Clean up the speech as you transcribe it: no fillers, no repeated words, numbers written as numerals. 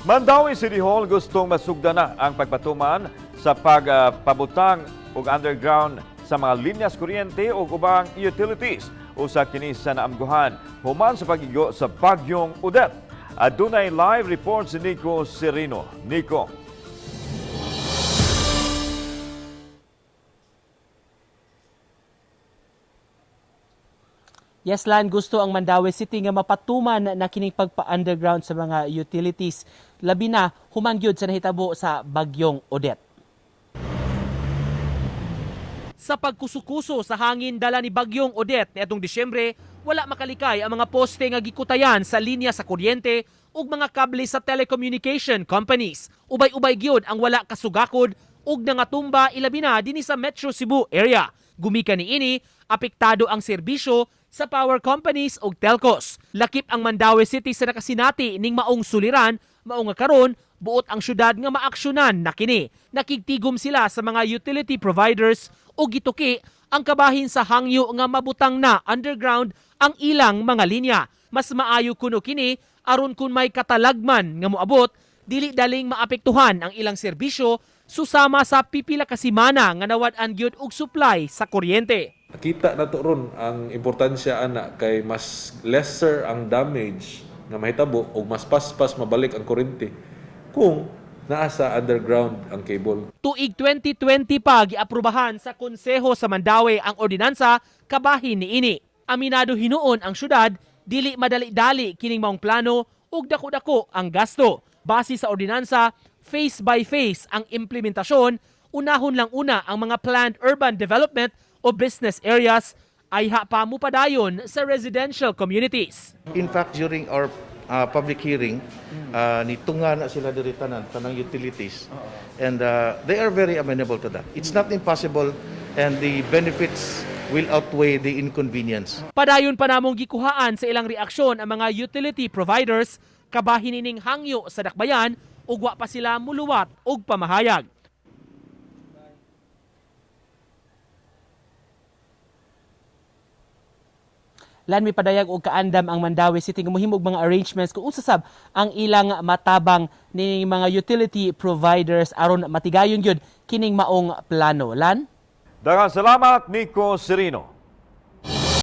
Mandawi City Hall gustong masugda na ang pagpatuman sa pagpabutang ug underground sa mga linyas kuryente ug ubang utilities usa kini sa naamguhan human sa pagigo sa bagyong Odette. Adunay live report si Nico Serino. Nico. Yes, Lan, gusto ang Mandawi City nga mapatuman na kining pagpa-underground sa mga utilities. Labi na, humangyod sa nahitabo sa bagyong Odette. Sa pagkusukuso sa hangin dala ni bagyong Odette niadtong Disyembre, wala makalikay ang mga poste nga gikutayan sa linya sa kuryente ug mga kable sa telecommunication companies. Ubay-ubay gyud ang wala kasugakod ug nangatumba ilabi na dinhi sa Metro Cebu area. Gumikan niini, apektado ang serbisyo sa power companies ug telcos. Lakip ang Mandawi City sa nakasinati ning maong suliran, mao nga karon buot ang syudad nga maaksyonan na kini. Nakigtigom sila sa mga utility providers ug gituki ang kabahin sa hangyo nga mabutang na underground ang ilang mga linya. Mas maayo kuno kini aron kun may katalagman nga moabot, dili daling maapektuhan ang ilang serbisyo susama sa pipila ka semana nga nawad-an gyud og supply sa kuryente. Kita na to ron ang importansya ana kay mas lesser ang damage nga mahitabo ug mas paspas mabalik ang kuryente kung naa sa underground ang cable. Tuig 2020 pa giaprubahan sa Konseho sa Mandawi ang ordinansa kabahin niini. Aminado hinuon ang syudad dili madali-dali kining maong plano ug dako-dako ang gasto. Base sa ordinansa, phase by phase ang implementasyon. Unahon lang una ang mga planned urban development o business areas ay pa mupadayon sa residential communities. In fact, during our public hearing, nitunga na sila diri tanang utilities, and they are very amenable to that. It's not impossible, and the benefits will outweigh the inconvenience. Padayon pa namong gikuhaan sa ilang reaksyon ang mga utility providers kabahin ining hangyo sa dakbayan ug wa pa sila muluwat og pamahayag. Lan mi padayag og kaandam ang Mandawi City nga mohimo og mga arrangements kung usasab ang ilang matabang ning mga utility providers aron matigayon gyud kining maong plano. Lan? Daghang salamat Nico Serino.